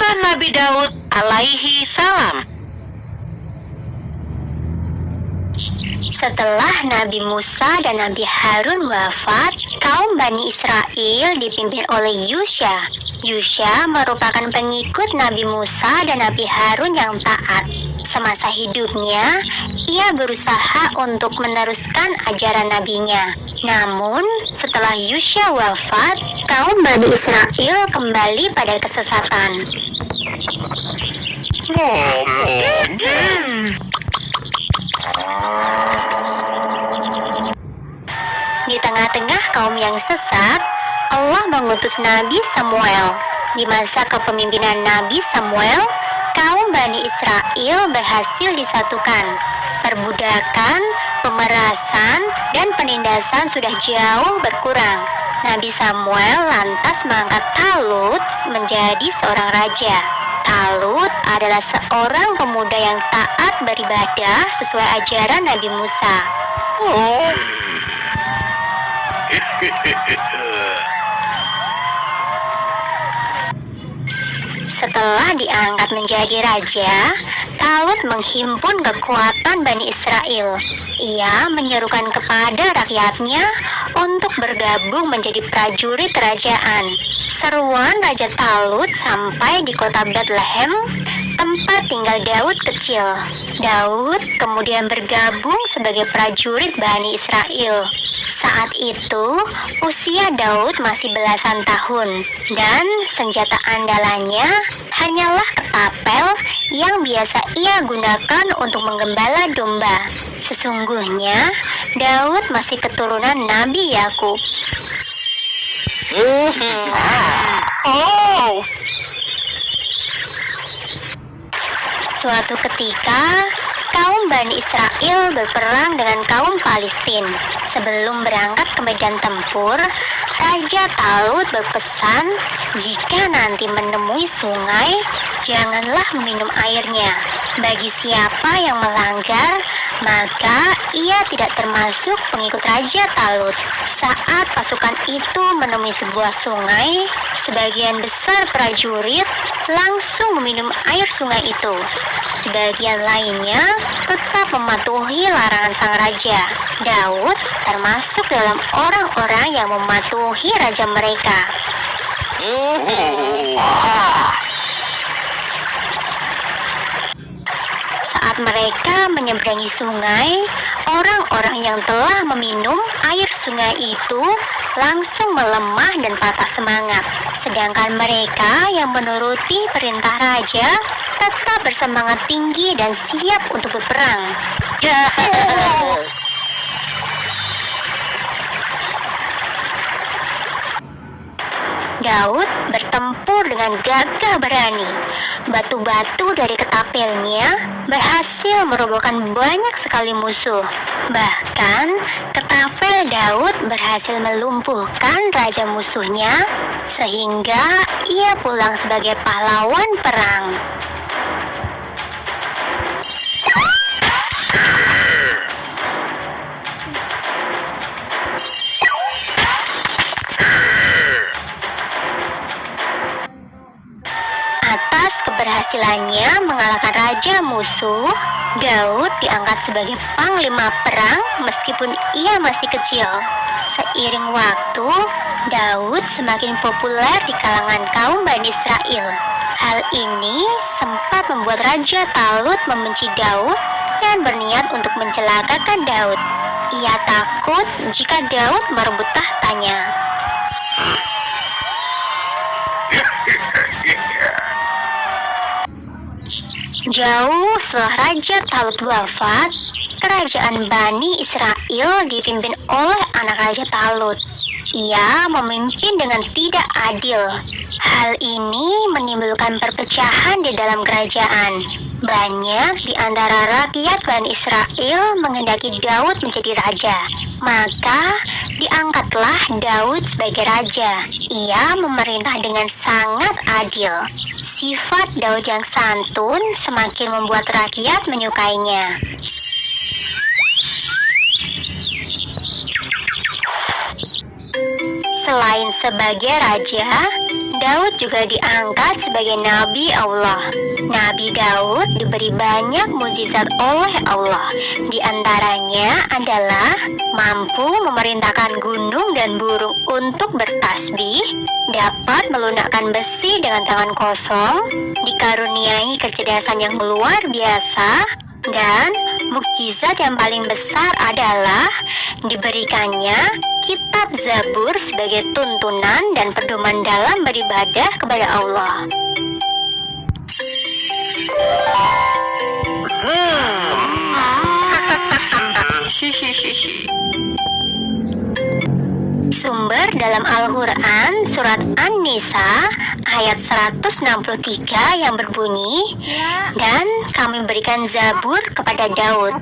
Kisah Nabi Daud alaihi salam. Setelah Nabi Musa dan Nabi Harun wafat, kaum Bani Israel dipimpin oleh Yusya. Yusya merupakan pengikut Nabi Musa dan Nabi Harun yang taat. Semasa hidupnya, ia berusaha untuk meneruskan ajaran nabinya. Namun, setelah Yusya wafat, kaum Bani Israel kembali pada kesesatan. Di tengah-tengah kaum yang sesat, Allah mengutus Nabi Samuel. Di masa kepemimpinan Nabi Samuel, kaum Bani Israel berhasil disatukan. Perbudakan, pemerasan, dan penindasan sudah jauh berkurang. Nabi Samuel lantas mengangkat Talut menjadi seorang raja. Talut adalah seorang pemuda yang taat beribadah sesuai ajaran Nabi Musa. Setelah diangkat menjadi raja, Talut menghimpun kekuatan Bani Israel. Ia menyerukan kepada rakyatnya untuk bergabung menjadi prajurit kerajaan. Seruan Raja Talut sampai di kota Bethlehem, tempat tinggal Daud kecil. Daud kemudian bergabung sebagai prajurit Bani Israel. Saat itu, usia Daud masih belasan tahun, dan senjata andalannya hanyalah ketapel yang biasa ia gunakan untuk menggembala domba. Sesungguhnya, Daud masih keturunan Nabi Yakub. Suatu ketika, kaum Bani Israel berperang dengan kaum Palestina. Sebelum berangkat ke medan tempur, Raja Talut berpesan, jika nanti menemui sungai, janganlah meminum airnya. Bagi siapa yang melanggar, maka ia tidak termasuk pengikut Raja Talut. Saat pasukan itu menemui sebuah sungai, sebagian besar prajurit langsung meminum air sungai itu. Sebagian lainnya tetap mematuhi larangan sang raja. Daud termasuk dalam orang-orang yang mematuhi raja mereka. Saat mereka menyeberangi sungai, orang-orang yang telah meminum air sungai itu langsung melemah dan patah semangat. Sedangkan mereka yang menuruti perintah raja tetap bersemangat tinggi dan siap untuk berperang. Daud bertempur dengan gagah berani. Batu-batu dari ketapelnya berhasil merobohkan banyak sekali musuh. Bahkan, ketapel Daud berhasil melumpuhkan raja musuhnya, sehingga ia pulang sebagai pahlawan perang. Atas keberhasilannya mengalahkan raja musuh, Daud diangkat sebagai panglima perang meskipun ia masih kecil. Seiring waktu, Daud semakin populer di kalangan kaum Bani Israel. Hal ini sempat membuat Raja Talut membenci Daud dan berniat untuk mencelakakan Daud. Ia takut jika Daud merebut tahtanya. Jauh setelah Raja Talut wafat, kerajaan Bani Israel dipimpin oleh anak Raja Talut. Ia memimpin dengan tidak adil. Hal ini menimbulkan perpecahan di dalam kerajaan. Banyak di antara rakyat Bani Israel menghendaki Daud menjadi raja. Maka diangkatlah Daud sebagai raja. Ia memerintah dengan sangat adil. Sifat Daud yang santun semakin membuat rakyat menyukainya. Selain sebagai raja, Daud juga diangkat sebagai Nabi Allah. Nabi Daud diberi banyak mukjizat oleh Allah. Di antaranya adalah mampu memerintahkan gunung dan burung untuk bertasbih, dapat melunakkan besi dengan tangan kosong, dikaruniai kecerdasan yang luar biasa, dan mukjizat yang paling besar adalah diberikannya kitab Zabur sebagai tuntunan dan pedoman dalam beribadah kepada Allah. Sumber dalam Al-Quran surat An-Nisa ayat 163 yang berbunyi, dan kami berikan Zabur kepada Daud.